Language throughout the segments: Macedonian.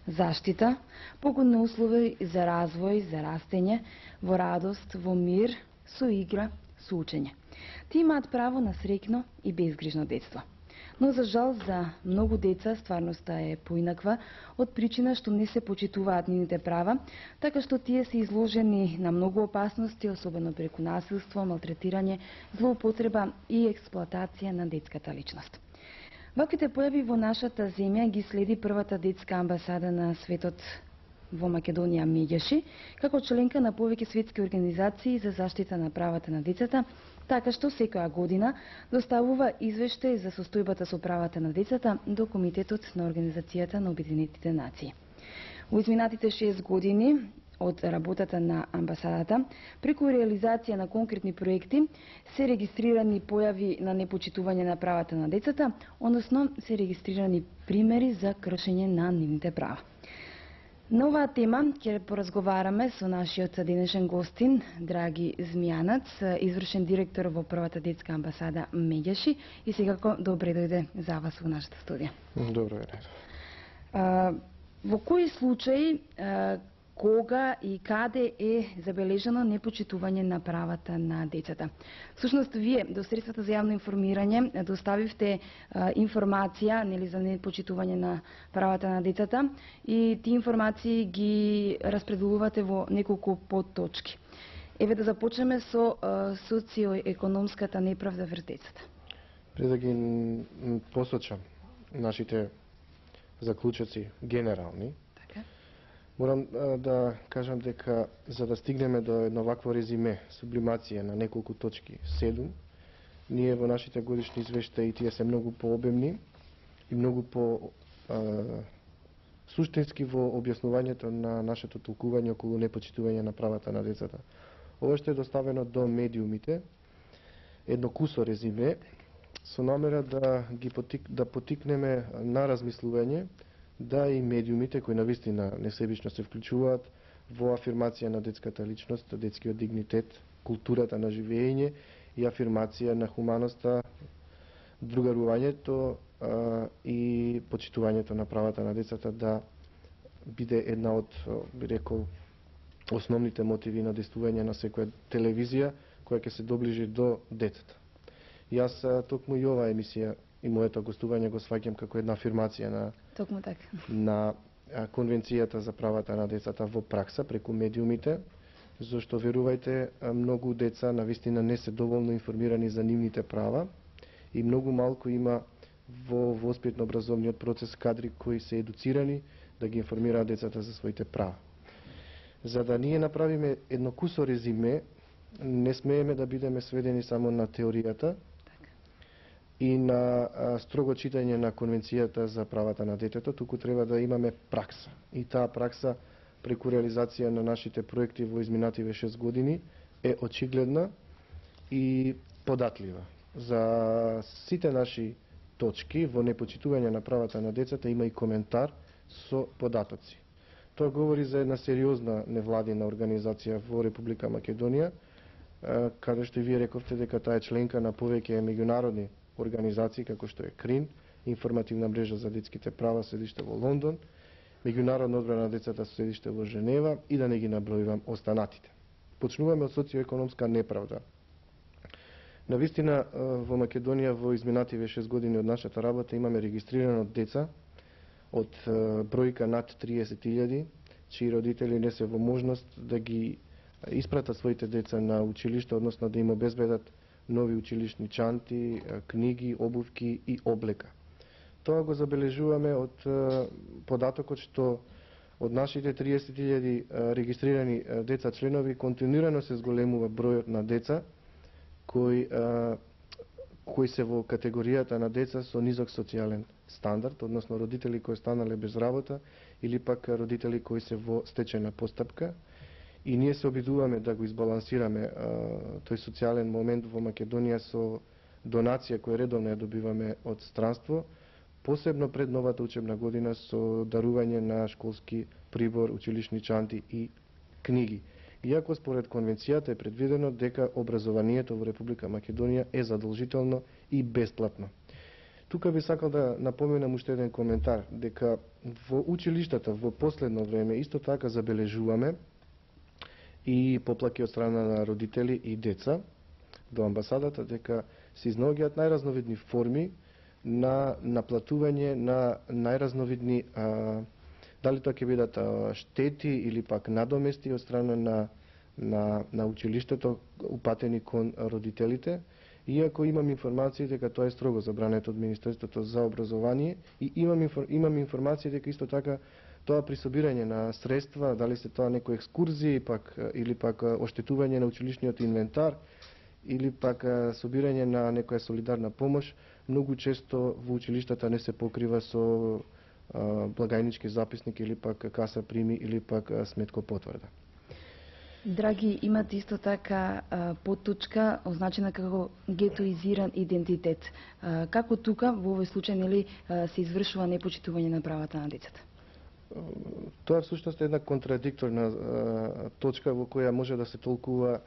заштита, погодни услови за развој, за растење, во радост, во мир, со игра, со учење. Тие имаат право на среќно и безгрижно детство. Но за жал за многу деца стварноста е поинаква од причина што не се почитуваат нивните права, така што тие се изложени на многу опасности, особено преку насилство, малтретирање, злоупотреба и експлоатација на детската личност. Ваквите појави во нашата земја ги следи првата детска амбасада на светот во Македонија Меѓаши, како членка на повеќе светски организации за заштита на правата на децата, така што секоја година доставува извештај за состојбата со правата на децата до Комитетот на Организацијата на Обединетите нации. Во изминатите 6 години од работата на амбасадата, преку реализација на конкретни проекти, се регистрирани појави на непочитување на правата на децата, односно се регистрирани примери за кршење на нивните права. На оваа тема ќе поразговараме со нашиот денешен гостин, Драги Змијанац, извршен директор во првата детска амбасада Меѓаши, и секако добре дојде за вас во нашата студија. Добро е. Во кои случаи, кога и каде е забележано непочитување на правата на децата? Всушност, вие до средствата за јавно информирање доставивте информација, нели, за непочитување на правата на децата, и тие информации ги распределувате во неколку подточки. Еве да започнеме со социоекономската неправда врз децата. Пред да ги посочам нашите заклучоци генерални, морам да кажам дека за да стигнеме до едно вакво резиме, сублимација на неколку точки, 7, ние во нашите годишни извештаи, тие се многу пообемни и многу по суштински во објаснувањето на нашето толкување околу непочитување на правата на децата. Ова што е доставено до медиумите, едно кусо резиме, со намера да потикнеме на размислување, да и медиумите кои навистина несебично се вклучуваат во афирмација на детската личност, детскиот дигнитет, културата на живење и афирмација на хуманоста, другарувањето и почитувањето на правата на децата да биде една од, би рекол, основните мотиви на действување на секоја телевизија која ќе се доближи до децата. Јас токму и оваа емисија и моето гостување го сваќам како една афирмација на Конвенцијата за правата на децата во пракса преку медиумите, зашто верувајте, многу деца навистина не се доволно информирани за нивните права и многу малку има во воспитно-образовниот процес кадри кои се едуцирани да ги информираат децата за своите права. За да ние направиме едно кусо резиме, не смееме да бидеме сведени само на теоријата и на строго читање на Конвенцијата за правата на детето, туку треба да имаме пракса. И таа пракса преку реализација на нашите проекти во изминативе 6 години е очигледна и податлива. За сите наши точки во непочитување на правата на децата има и коментар со податоци. Тоа говори за една сериозна невладина организација во Република Македонија, каде што и вие рековте дека таа е членка на повеќе меѓународни организации, како што е КРИН, информативна мрежа за детските права, седиште во Лондон, меѓународна одбрана на децата, седиште во Женева, и да не ги набројувам останатите. Почнуваме од социоекономска неправда. Навистина, во Македонија во изминативе 6 години од нашата работа имаме регистрирано деца од бројка над 30.000, чии родители не се во можност да ги испратат своите деца на училиште, односно да им обезбедат нови училишни чанти, книги, обувки и облека. Тоа го забележуваме од податокот што од нашите 30.000 регистрирани деца членови континуирано се зголемува бројот на деца кои се во категоријата на деца со низок социјален стандард, односно родители кои станале без работа или пак родители кои се во стечајна постапка. И ние се обидуваме да го избалансираме тој социјален момент во Македонија со донација која редовно ја добиваме од странство, посебно пред новата учебна година со дарување на школски прибор, училишни чанти и книги. Иако според конвенцијата е предвидено дека образованието во Република Македонија е задолжително и бесплатно. Тука би сакал да напоменам уште еден коментар, дека во училиштата во последно време исто така забележуваме и поплаки од страна на родители и деца до амбасадата, дека се изнаоѓаат најразновидни форми на наплатување на најразновидни дали тоа ќе бидат штети или пак надомести од страна на училиштето упатени кон родителите, иако имам информации дека тоа е строго забрането од Министерството за образование и имам информации дека исто така тоа при собирање на средства, дали се тоа некои екскурзии или пак оштетување на училишниот инвентар или пак собирање на некоја солидарна помош, многу често во училиштата не се покрива со благајнички записник или пак каса прими или пак сметко потврда. Драги, имате исто така подточка означена како гетоизиран идентитет. Како тука во овој случај нели се извршува непочитување на правата на децата? Тоа всушност е една контрадикторна точка во која може да се толкува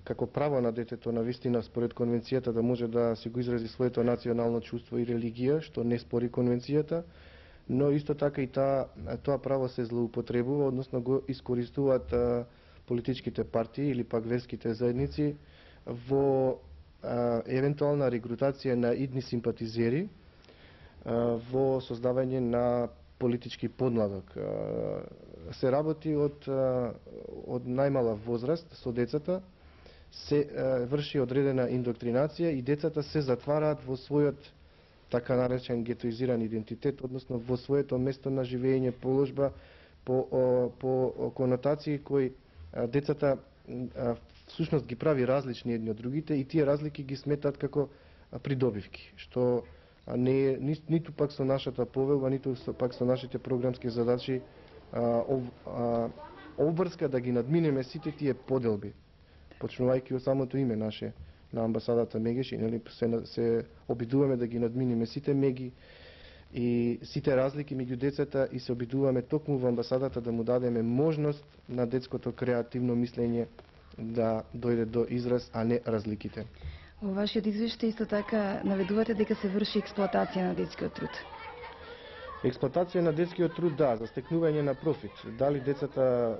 како право на детето на вистина според конвенцијата да може да си го изрази своето национално чувство и религија, што не спори конвенцијата, но исто така и тоа право се злоупотребува, односно го искористуваат политичките партии или пак верските заедници во евентуална регрутација на идни симпатизери, во создавање на политички подмладок. Се работи од најмала возраст со децата, се врши одредена индоктринација и децата се затвараат во својот така наречен гетоизиран идентитет, односно во своето место на живење, положба, по конотации кои децата всушност ги прави различни едни од другите и тие разлики ги сметат како придобивки, што не е ниту пак со нашата повелба, ниту пак со нашите програмски задачи обврска да ги надминеме сите тие поделби, почнувајќи од самото име наше на амбасадата Мегеш, нели се обидуваме да ги надминеме сите меги и сите разлики меѓу децата и се обидуваме токму во амбасадата да му дадеме можност на детското креативно мислење да дојде до израз, а не разликите. Во вашиот извештај исто така наведувате дека се врши експлоатација на детскиот труд. Експлоатација на детскиот труд, да, за стекнување на профит. Дали децата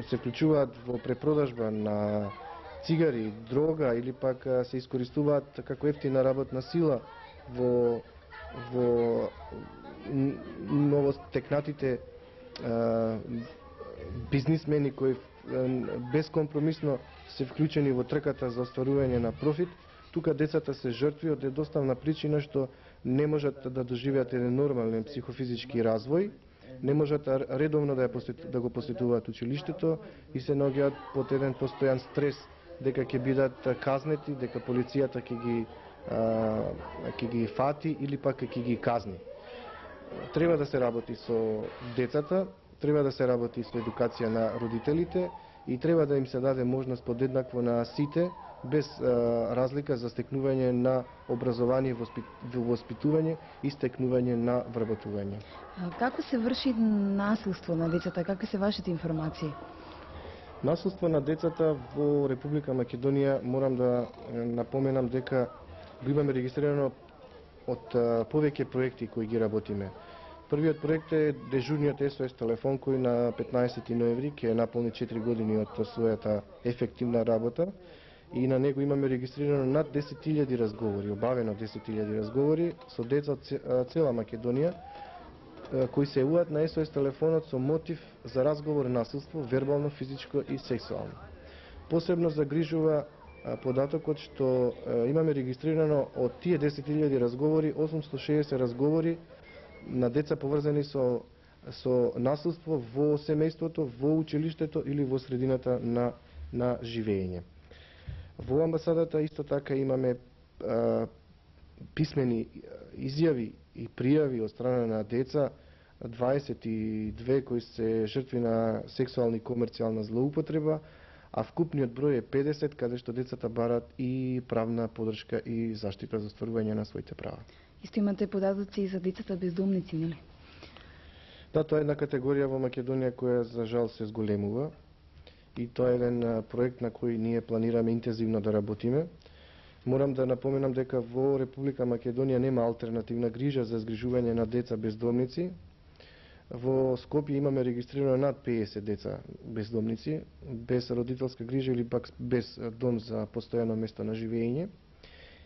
се вклучуваат во препродажба на цигари, дрога или пак се искористуваат како ефтина работна сила во новостекнатите бизнисмени кои безкомпромисно се вклучени во трката за остварување на профит, тука децата се жртви од едноставна причина што не можат да доживеат еден нормален психофизички развој, не можат редовно да го посетуваат училиштето и се наоѓаат под еден постојан стрес дека ќе бидат казнети, дека полицијата ќе ги фати или пак ќе ги казни. Треба да се работи со децата, треба да се работи со едукација на родителите и треба да им се даде можност подеднакво на сите, без разлика за стекнување на образование, воспитување и стекнување на вработување. Како се врши насилство на децата? Какви се вашите информации? Насилство на децата во Република Македонија морам да напоменам дека го имаме регистрирано од повеќе проекти кои ги работиме. Првиот проект е дежурниот SOS телефон кој на 15 ноември ќе наполни 4 години од својата ефективна работа и на него имаме регистрирано над 10.000 разговори, обавено 10.000 разговори со деца од цела Македонија кои се јавуваат на SOS телефонот со мотив за разговор, насилство, вербално, физичко и сексуално. Посебно загрижува податокот што имаме регистрирано од тие 10.000 разговори, 860 разговори на деца поврзани со насилство во семејството, во училиштето или во средината на живење. Во амбасадата исто така имаме писмени изјави и пријави од страна на деца, 22 кои се жртви на сексуална и комерцијална злоупотреба, а вкупниот број е 50, каде што децата барат и правна подршка и заштита за остварување на своите права. Исто имате податоци и за децата бездомници, нели? Да, тоа е една категорија во Македонија која за жал се зголемува и тоа е еден проект на кој ние планираме интензивно да работиме. Морам да напоменам дека во Република Македонија нема алтернативна грижа за згрижување на деца бездомници. Во Скопје имаме регистрирано над 50 деца бездомници, без родителска грижа или пак без дом за постојано место на живење.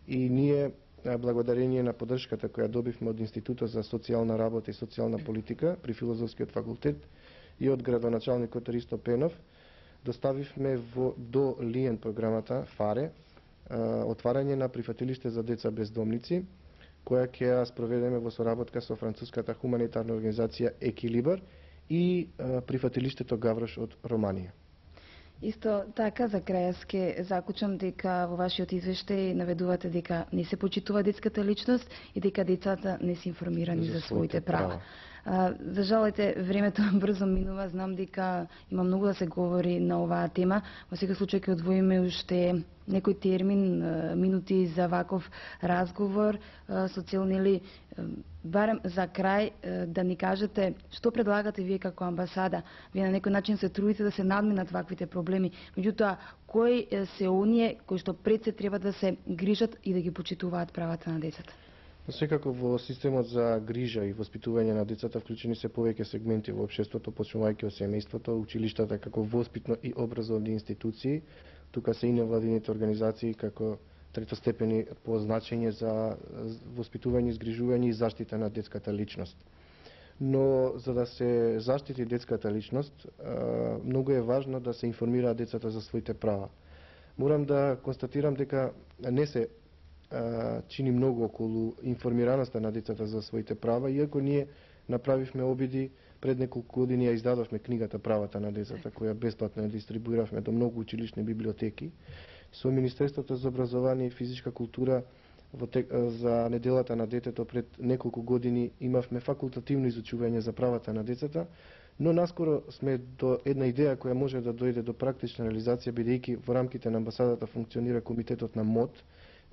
И ние, благодарение на поддршката која добивме од Институтот за социјална работа и социјална политика при Филозофскиот факултет и од градоначалникот Ристо Пенов, доставивме до ЛИЕН програмата ФАРЕ, отварање на прифатилиште за деца бездомници, која ќе ја спроведеме во соработка со француската хуманитарна организација Екилибар и прифатилиштето Гаврош од Романија. Исто така, за крај ќе заклучам дека во вашиот извештај наведувате дека не се почитува детската личност и дека децата не се информирани за своите права. За жалете, времето брзо минува, знам дека има многу да се говори на оваа тема. Во секој случај ќе одвоиме уште некој термин, минути за ваков разговор со цел, нели, барем за крај да ни кажете што предлагате вие како амбасада. Вие на некој начин се трудите да се надминат ваквите проблеми, меѓутоа кои се оние кои што пред се треба да се грижат и да ги почитуваат правата на децата? Секако во системот за грижа и воспитување на децата вклучени се повеќе сегменти во општеството, почнувајќи од семејството, училиштата како воспитно и образовни институции. Тука се и невладините организации како третостепени по значење за воспитување, изгрижување и заштита на детската личност. Но за да се заштити детската личност, многу е важно да се информираат децата за своите права. Морам да констатирам дека не се чини многу околу информираноста на децата за своите права, иако ние направивме обиди, пред неколку години ја издадовме книгата Правата на децата, која бесплатно ја дистрибуиравме до многу училишни библиотеки. Со Министерството за образование и физичка култура за неделата на детето пред неколку години имавме факултативно изучување за правата на децата, но наскоро сме до една идеја која може да дојде до практична реализација, бидејќи во рамките на амбасадата функционира комитетот на МОД,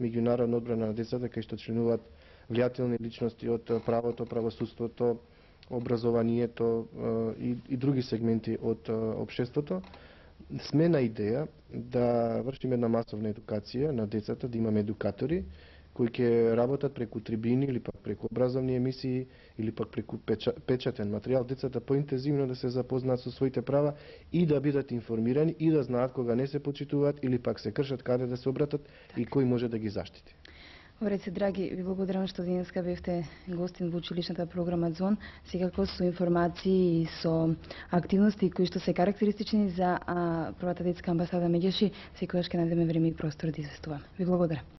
меѓународна одбрана на децата, кај што членуваат влијателни личности од правото, правосудството, образованието и други сегменти од општеството. Сме на идеја да вршиме една масовна едукација на децата, да имаме едукатори кои ќе работат преку трибини или пак преку образовни емисии или пак преку печатен материјал, децата поинтензивно да се запознаат со своите права и да бидат информирани и да знаат кога не се почитуваат или пак се кршат, каде да се обратат и кој може да ги заштити. Ореци, драги, ви благодарам што денеска бевте гостин во училишната програма ДЗОН, секако со информации и со активности кои што се карактеристични за првата детска амбасада Меѓеши, секогаш ќе најдеме време и простор да известуваме. Ви благодарам.